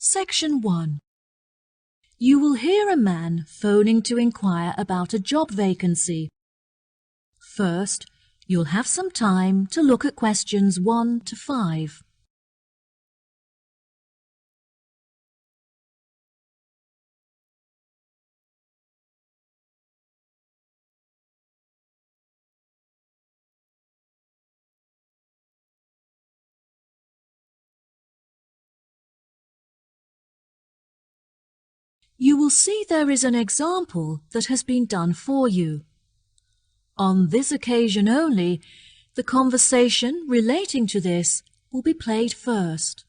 Section 1. You will hear a man phoning to inquire about a job vacancy. First, you'll have some time to look at questions 1 to 5. You will see there is an example that has been done for you. On this occasion only, the conversation relating to this will be played first.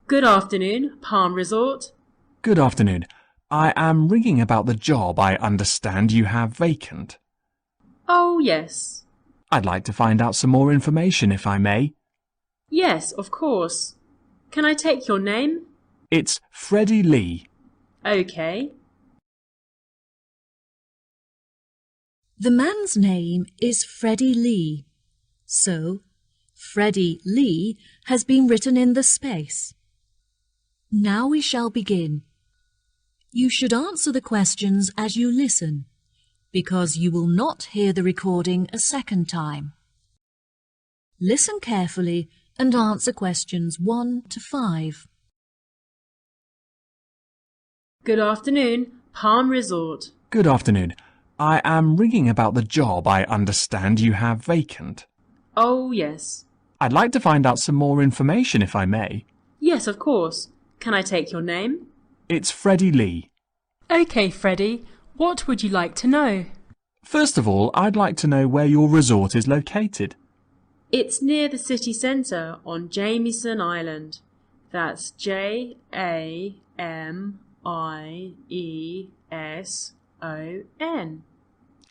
Good afternoon, Palm Resort. Good afternoon. I am ringing about the job I understand you have vacant. Oh, yes. I'd like to find out some more information if I may. Yes, of course. Can I take your name? It's Freddie Lee. Okay. The man's name is Freddie Lee, so Freddie Lee has been written in the space. Now we shall begin. You should answer the questions as you listen, because you will not hear the recording a second time. Listen carefully and answer questions 1 to 5. Good afternoon, Palm Resort. Good afternoon. I am ringing about the job I understand you have vacant. Oh, yes. I'd like to find out some more information if I may. Yes, of course. Can I take your name? It's Freddie Lee. Okay, Freddie. What would you like to know? First of all, I'd like to know where your resort is located. It's near the city centre on Jamieson Island. That's Jamieson.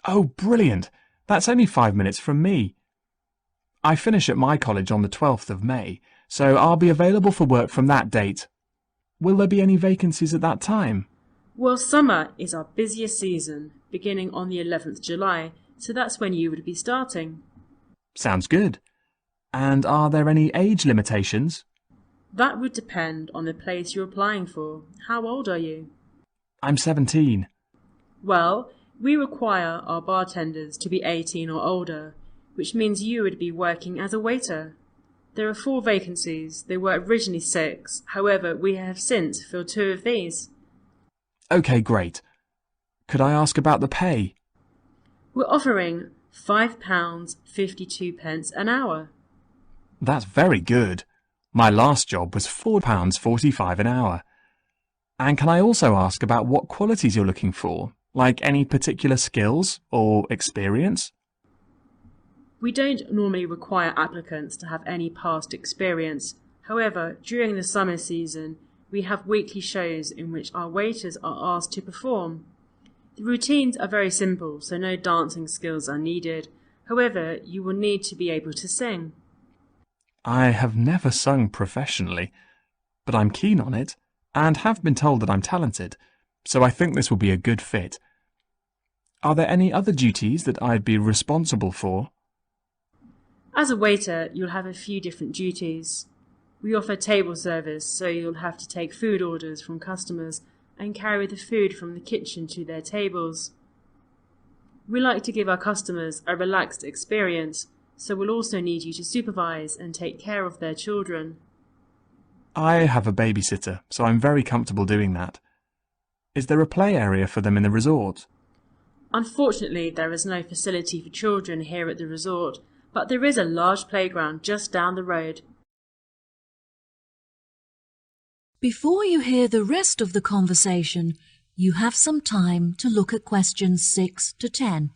Oh, brilliant. That's only 5 minutes from me. I finish at my college on the 12th of May, so I'll be available for work from that date. Will there be any vacancies at that time? Well, summer is our busiest season, beginning on the 11th July, so that's when you would be starting. Sounds good. And are there any age limitations? That would depend on the place you're applying for. How old are you? I'm 17. Well, we require our bartenders to be 18 or older, which means you would be working as a waiter. There are 4 vacancies. There were originally 6. However, we have since filled 2 of these. OK, great. Could I ask about the pay? We're offering £5.52 an hour. That's very good. My last job was £4.45 an hour. And can I also ask about what qualities you're looking for, like any particular skills or experience? We don't normally require applicants to have any past experience. However, during the summer season, we have weekly shows in which our waiters are asked to perform. The routines are very simple, so no dancing skills are needed. However, you will need to be able to sing. I have never sung professionally, but I'm keen on it and have been told that I'm talented, so I think this will be a good fit. Are there any other duties that I'd be responsible for? As a waiter, you'll have a few different duties. We offer table service, so you'll have to take food orders from customers and carry the food from the kitchen to their tables. We like to give our customers a relaxed experience, so we'll also need you to supervise and take care of their children. I have a babysitter, so I'm very comfortable doing that. Is there a play area for them in the resort? Unfortunately, there is no facility for children here at the resort, but there is a large playground just down the road. Before you hear the rest of the conversation, you have some time to look at questions 6 to 10.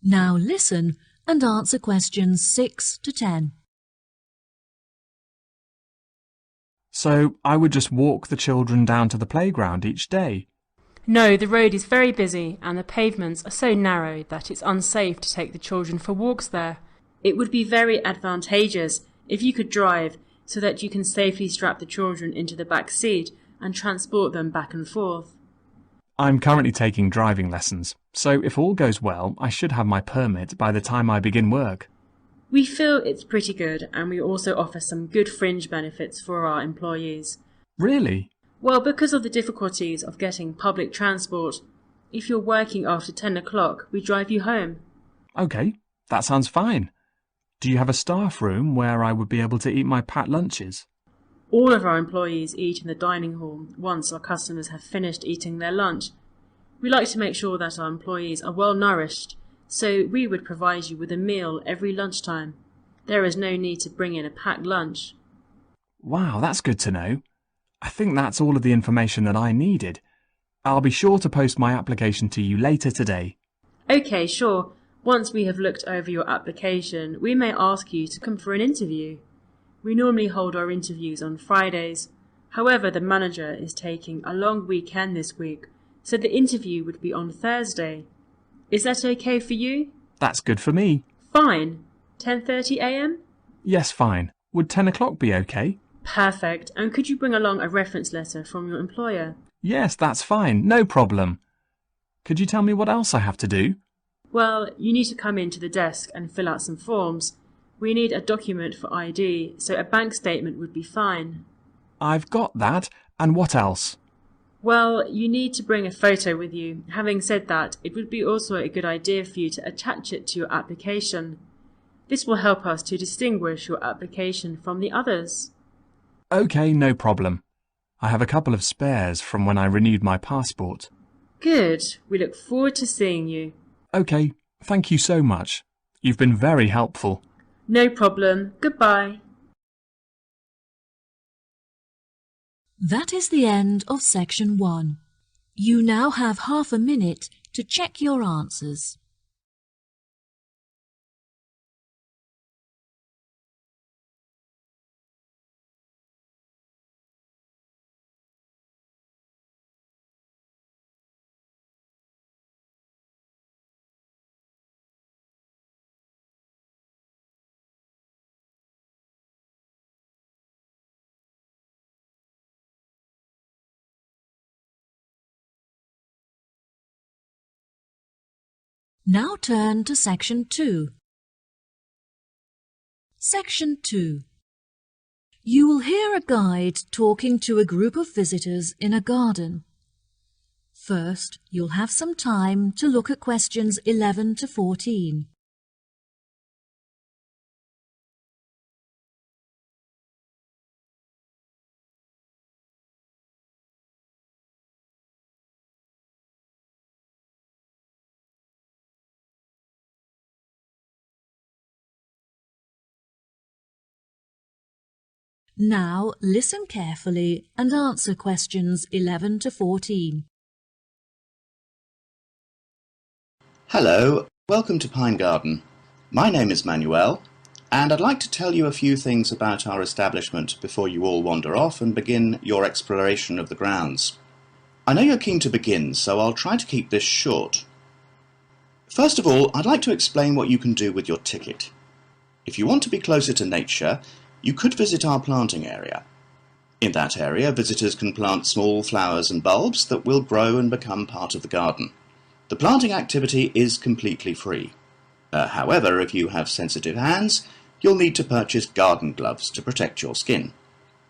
Now listen and answer questions 6 to 10. So I would just walk the children down to the playground each day. No, the road is very busy and the pavements are so narrow that it's unsafe to take the children for walks there. It would be very advantageous if you could drive so that you can safely strap the children into the back seat and transport them back and forth. I'm currently taking driving lessons, so if all goes well, I should have my permit by the time I begin work. We feel it's pretty good, and we also offer some good fringe benefits for our employees. Really? Well, because of the difficulties of getting public transport, if you're working after 10 o'clock, we drive you home. OK, that sounds fine. Do you have a staff room where I would be able to eat my packed lunches? All of our employees eat in the dining hall once our customers have finished eating their lunch. We like to make sure that our employees are well nourished, so we would provide you with a meal every lunchtime. There is no need to bring in a packed lunch. Wow, that's good to know. I think that's all of the information that I needed. I'll be sure to post my application to you later today. OK, sure. Once we have looked over your application, we may ask you to come for an interview. We normally hold our interviews on Fridays. However, the manager is taking a long weekend this week, so the interview would be on Thursday. Is that OK for you? That's good for me. Fine. 10:30 a.m? Yes, fine. Would 10 o'clock be OK? Perfect. And could you bring along a reference letter from your employer? Yes, that's fine. No problem. Could you tell me what else I have to do? Well, you need to come into the desk and fill out some forms. We need a document for ID, so a bank statement would be fine. I've got that. And what else? Well, you need to bring a photo with you. Having said that, it would be also a good idea for you to attach it to your application. This will help us to distinguish your application from the others. OK, no problem. I have a couple of spares from when I renewed my passport. Good. We look forward to seeing you. OK, thank you so much. You've been very helpful. No problem. Goodbye. That is the end of section 1. You now have half a minute to check your answers. Now turn to section 2. Section 2. You will hear a guide talking to a group of visitors in a garden. First, you'll have some time to look at questions 11 to 14. Now listen carefully and answer questions 11 to 14. Hello, welcome to Pine Garden. My name is Manuel, and I'd like to tell you a few things about our establishment before you all wander off and begin your exploration of the grounds. I know you're keen to begin, so I'll try to keep this short. First of all, I'd like to explain what you can do with your ticket. If you want to be closer to nature, you could visit our planting area. In that area, visitors can plant small flowers and bulbs that will grow and become part of the garden. The planting activity is completely free. However, if you have sensitive hands, you'll need to purchase garden gloves to protect your skin.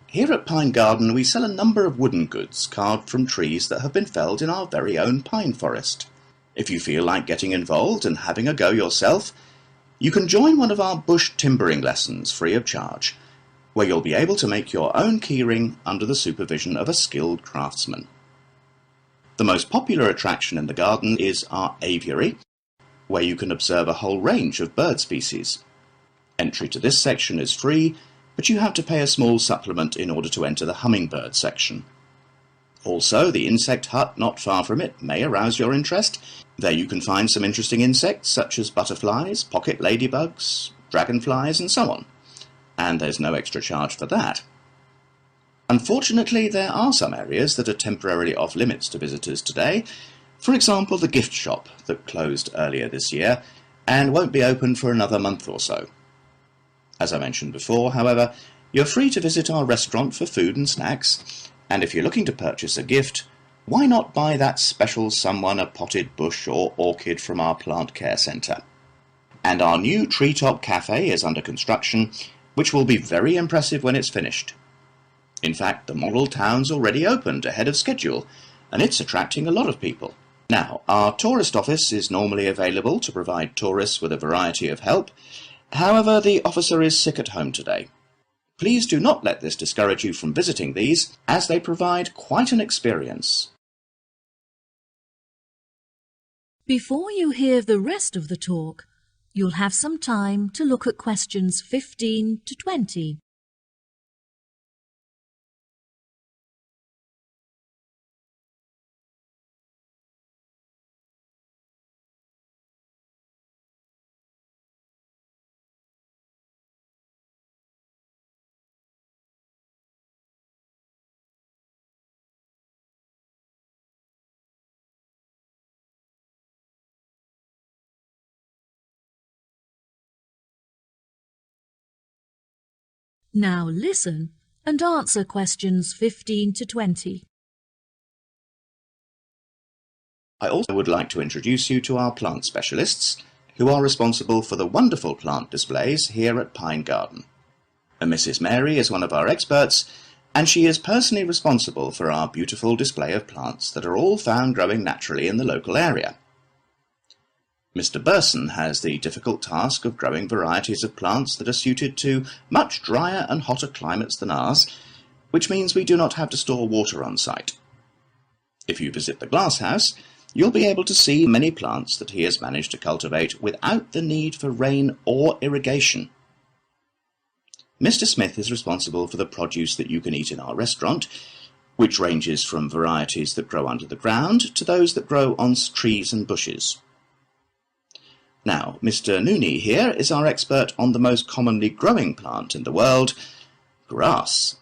Here at Pine Garden, we sell a number of wooden goods carved from trees that have been felled in our very own pine forest. If you feel like getting involved and having a go yourself, you can join one of our bush timbering lessons free of charge, where you'll be able to make your own keyring under the supervision of a skilled craftsman. The most popular attraction in the garden is our aviary, where you can observe a whole range of bird species. Entry to this section is free, but you have to pay a small supplement in order to enter the hummingbird section. Also, the insect hut not far from it may arouse your interest. There you can find some interesting insects such as butterflies, pocket ladybugs, dragonflies, and so on. And there's no extra charge for that. Unfortunately, there are some areas that are temporarily off limits to visitors today. For example, the gift shop that closed earlier this year and won't be open for another month or so. As I mentioned before, however, you're free to visit our restaurant for food and snacks, and if you're looking to purchase a gift, why not buy that special someone a potted bush or orchid from our plant care centre? And our new treetop cafe is under construction, which will be very impressive when it's finished. In fact, the model town's already opened ahead of schedule, and it's attracting a lot of people. Now, our tourist office is normally available to provide tourists with a variety of help. However, the officer is sick at home today. Please do not let this discourage you from visiting these, as they provide quite an experience. Before you hear the rest of the talk, you'll have some time to look at questions 15 to 20. Now listen and answer questions 15 to 20. I also would like to introduce you to our plant specialists, who are responsible for the wonderful plant displays here at Pine Garden. Mrs. Mary is one of our experts, and she is personally responsible for our beautiful display of plants that are all found growing naturally in the local area. Mr. Burson has the difficult task of growing varieties of plants that are suited to much drier and hotter climates than ours, which means we do not have to store water on site. If you visit the glasshouse, you'll be able to see many plants that he has managed to cultivate without the need for rain or irrigation. Mr. Smith is responsible for the produce that you can eat in our restaurant, which ranges from varieties that grow under the ground to those that grow on trees and bushes. Now, Mr. Nooney here is our expert on the most commonly growing plant in the world, grass.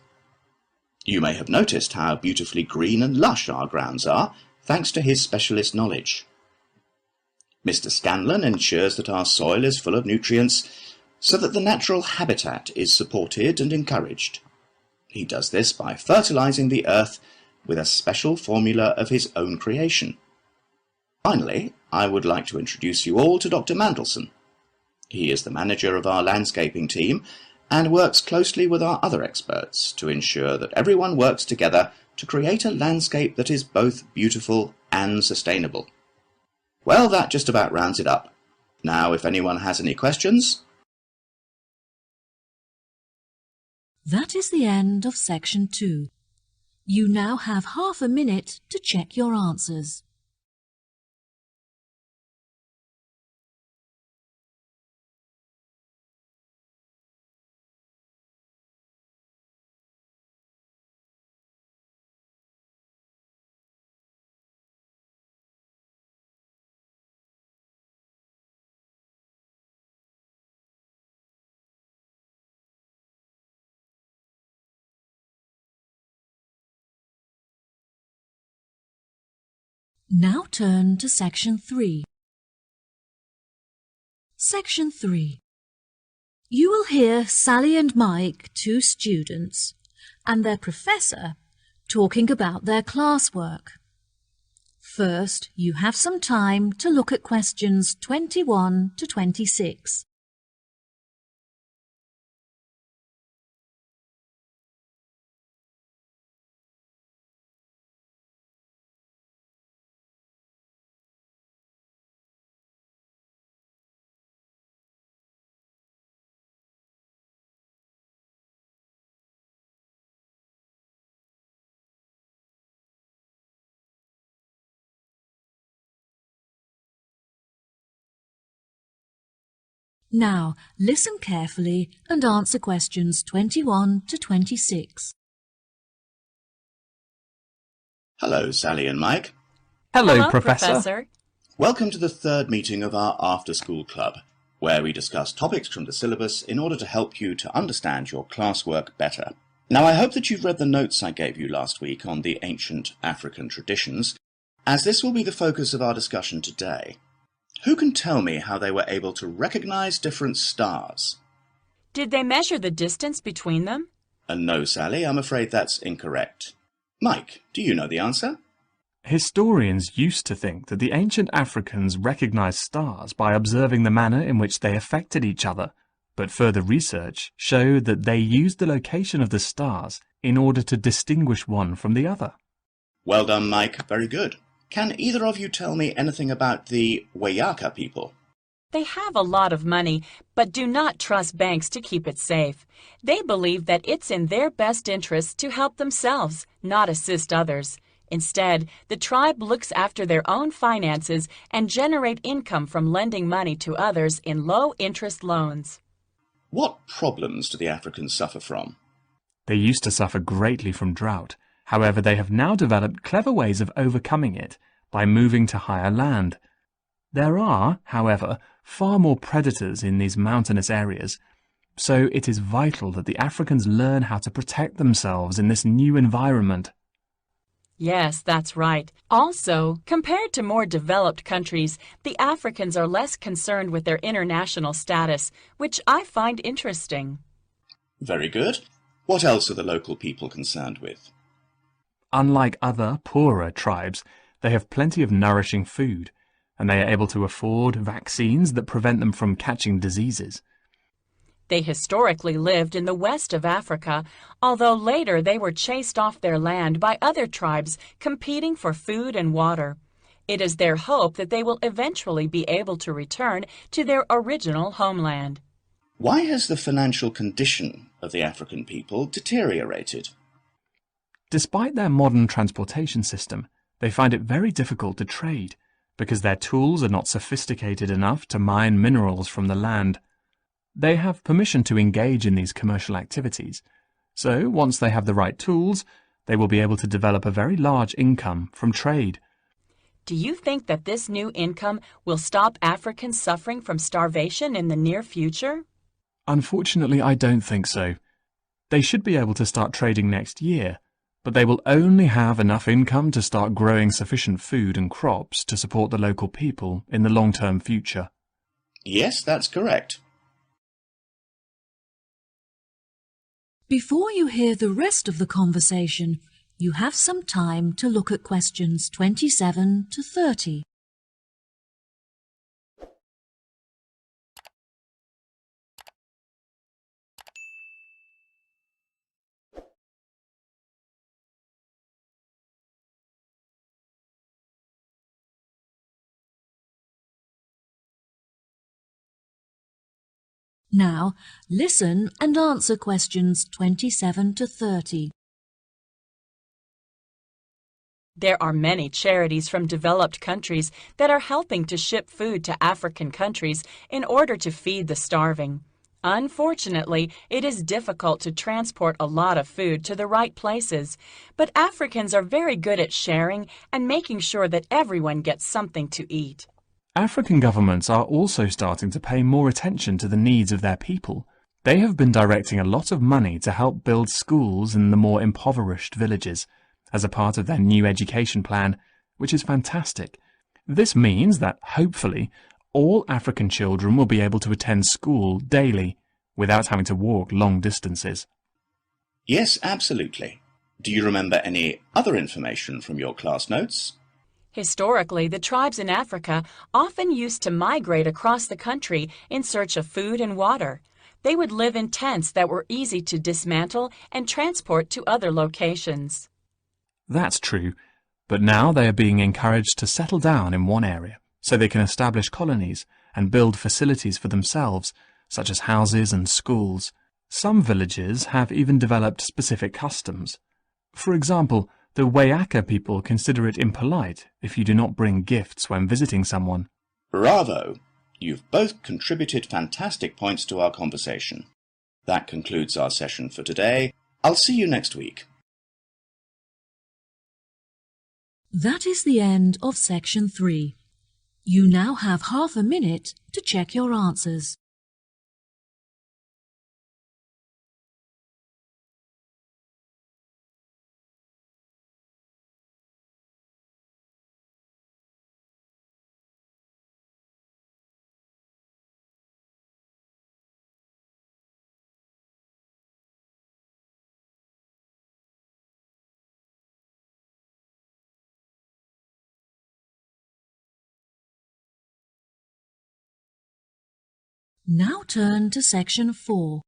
You may have noticed how beautifully green and lush our grounds are, thanks to his specialist knowledge. Mr. Scanlon ensures that our soil is full of nutrients so that the natural habitat is supported and encouraged. He does this by fertilizing the earth with a special formula of his own creation. Finally, I would like to introduce you all to Dr. Mandelson. He is the manager of our landscaping team and works closely with our other experts to ensure that everyone works together to create a landscape that is both beautiful and sustainable. Well, that just about rounds it up. Now, if anyone has any questions... That is the end of section 2. You now have half a minute to check your answers. Now turn to section 3. Section 3. You will hear Sally and Mike, 2 students, and their professor talking about their classwork. First, you have some time to look at questions 21 to 26. Now, listen carefully and answer questions 21 to 26. Hello, Sally and Mike. Hello, Professor. Welcome to the third meeting of our after-school club, where we discuss topics from the syllabus in order to help you to understand your classwork better. Now, I hope that you've read the notes I gave you last week on the ancient African traditions, as this will be the focus of our discussion today. Who can tell me how they were able to recognize different stars? Did they measure the distance between them? No, Sally, I'm afraid that's incorrect. Mike, do you know the answer? Historians used to think that the ancient Africans recognized stars by observing the manner in which they affected each other, but further research showed that they used the location of the stars in order to distinguish one from the other. Well done, Mike. Very good. Can either of you tell me anything about the Wayaka people? They have a lot of money, but do not trust banks to keep it safe. They believe that it's in their best interest to help themselves, not assist others. Instead, the tribe looks after their own finances and generate income from lending money to others in low-interest loans. What problems do the Africans suffer from? They used to suffer greatly from drought. However, they have now developed clever ways of overcoming it by moving to higher land. There are, however, far more predators in these mountainous areas, so it is vital that the Africans learn how to protect themselves in this new environment. Yes, that's right. Also, compared to more developed countries, the Africans are less concerned with their international status, which I find interesting. Very good. What else are the local people concerned with? Unlike other, poorer tribes, they have plenty of nourishing food, and they are able to afford vaccines that prevent them from catching diseases. They historically lived in the west of Africa, although later they were chased off their land by other tribes competing for food and water. It is their hope that they will eventually be able to return to their original homeland. Why has the financial condition of the African people deteriorated? Despite their modern transportation system, they find it very difficult to trade, because their tools are not sophisticated enough to mine minerals from the land. They have permission to engage in these commercial activities, so once they have the right tools, they will be able to develop a very large income from trade. Do you think that this new income will stop Africans suffering from starvation in the near future? Unfortunately, I don't think so. They should be able to start trading next year, but they will only have enough income to start growing sufficient food and crops to support the local people in the long-term future. Yes, that's correct. Before you hear the rest of the conversation, you have some time to look at questions 27 to 30. Now, listen and answer questions 27 to 30. There are many charities from developed countries that are helping to ship food to African countries in order to feed the starving. Unfortunately, it is difficult to transport a lot of food to the right places, but Africans are very good at sharing and making sure that everyone gets something to eat. African governments are also starting to pay more attention to the needs of their people. They have been directing a lot of money to help build schools in the more impoverished villages, as a part of their new education plan, which is fantastic. This means that, hopefully, all African children will be able to attend school daily without having to walk long distances. Yes, absolutely. Do you remember any other information from your class notes? Historically, the tribes in Africa often used to migrate across the country in search of food and water. They would live in tents that were easy to dismantle and transport to other locations. That's true, but now they are being encouraged to settle down in one area so they can establish colonies and build facilities for themselves, such as houses and schools. Some villages have even developed specific customs. For example, the Wayaka people consider it impolite if you do not bring gifts when visiting someone. Bravo! You've both contributed fantastic points to our conversation. That concludes our session for today. I'll see you next week. That is the end of section 3. You now have half a minute to check your answers. Now turn to Section 4.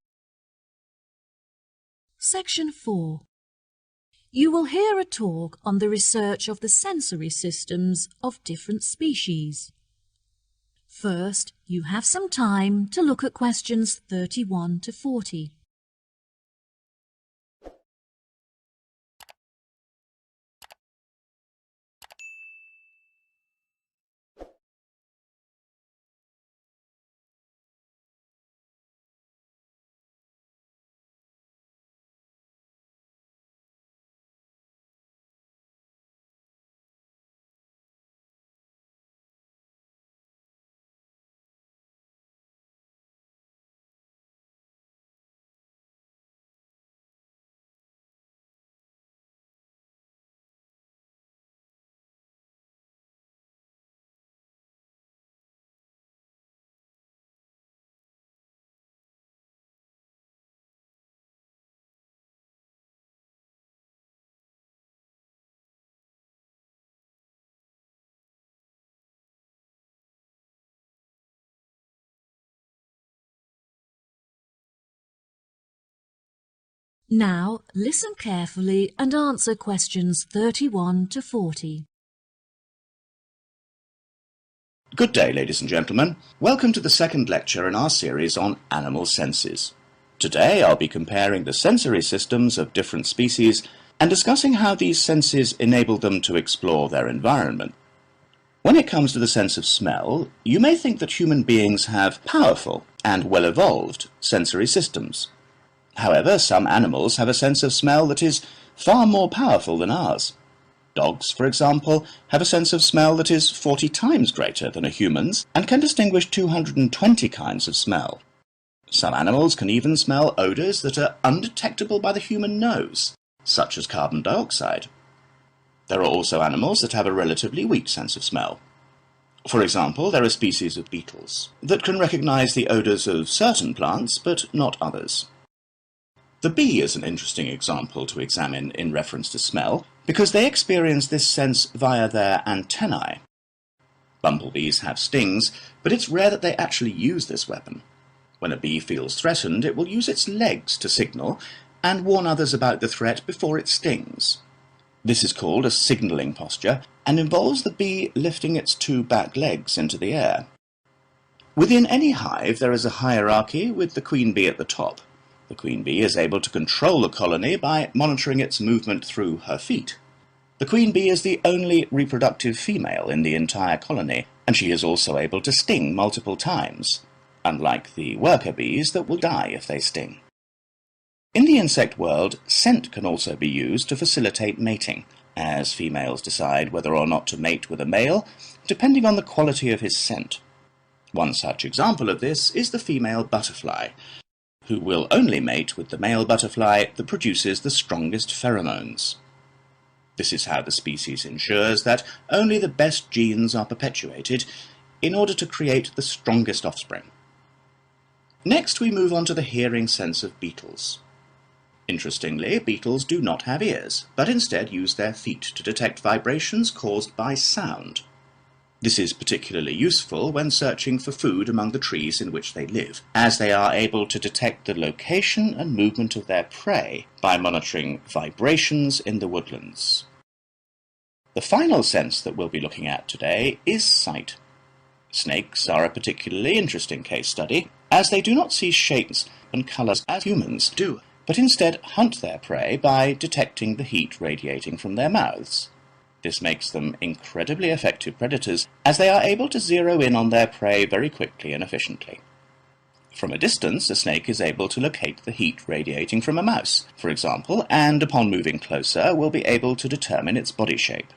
Section 4. You will hear a talk on the research of the sensory systems of different species. First, you have some time to look at questions 31 to 40. Now listen carefully and answer questions 31 to 40. Good day, ladies and gentlemen. Welcome to the second lecture in our series on animal senses. Today I'll be comparing the sensory systems of different species and discussing how these senses enable them to explore their environment. When it comes to the sense of smell, you may think that human beings have powerful and well-evolved sensory systems. However, some animals have a sense of smell that is far more powerful than ours. Dogs, for example, have a sense of smell that is 40 times greater than a human's and can distinguish 220 kinds of smell. Some animals can even smell odours that are undetectable by the human nose, such as carbon dioxide. There are also animals that have a relatively weak sense of smell. For example, there are species of beetles that can recognize the odours of certain plants but not others. The bee is an interesting example to examine in reference to smell, because they experience this sense via their antennae. Bumblebees have stings, but it's rare that they actually use this weapon. When a bee feels threatened, it will use its legs to signal and warn others about the threat before it stings. This is called a signalling posture and involves the bee lifting its two back legs into the air. Within any hive, there is a hierarchy with the queen bee at the top. The queen bee is able to control the colony by monitoring its movement through her feet. The queen bee is the only reproductive female in the entire colony, and she is also able to sting multiple times, unlike the worker bees that will die if they sting. In the insect world, scent can also be used to facilitate mating, as females decide whether or not to mate with a male, depending on the quality of his scent. One such example of this is the female butterfly, who will only mate with the male butterfly that produces the strongest pheromones. This is how the species ensures that only the best genes are perpetuated in order to create the strongest offspring. Next, we move on to the hearing sense of beetles. Interestingly, beetles do not have ears, but instead use their feet to detect vibrations caused by sound. This is particularly useful when searching for food among the trees in which they live, as they are able to detect the location and movement of their prey by monitoring vibrations in the woodlands. The final sense that we'll be looking at today is sight. Snakes are a particularly interesting case study, as they do not see shapes and colours as humans do, but instead hunt their prey by detecting the heat radiating from their mouths. This makes them incredibly effective predators, as they are able to zero in on their prey very quickly and efficiently. From a distance, a snake is able to locate the heat radiating from a mouse, for example, and upon moving closer will be able to determine its body shape.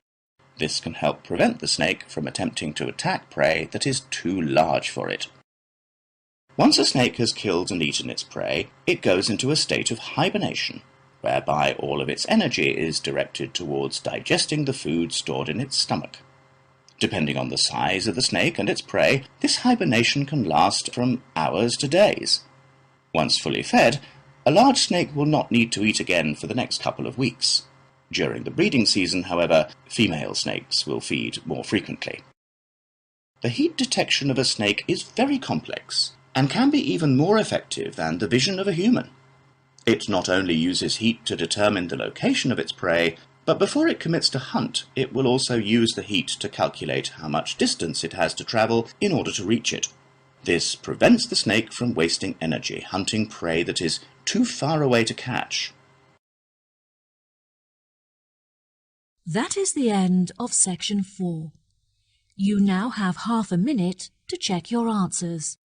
This can help prevent the snake from attempting to attack prey that is too large for it. Once a snake has killed and eaten its prey, it goes into a state of hibernation, whereby all of its energy is directed towards digesting the food stored in its stomach. Depending on the size of the snake and its prey, this hibernation can last from hours to days. Once fully fed, a large snake will not need to eat again for the next couple of weeks. During the breeding season, however, female snakes will feed more frequently. The heat detection of a snake is very complex, and can be even more effective than the vision of a human. It not only uses heat to determine the location of its prey, but before it commits to hunt, it will also use the heat to calculate how much distance it has to travel in order to reach it. This prevents the snake from wasting energy hunting prey that is too far away to catch. That is the end of section 4. You now have half a minute to check your answers.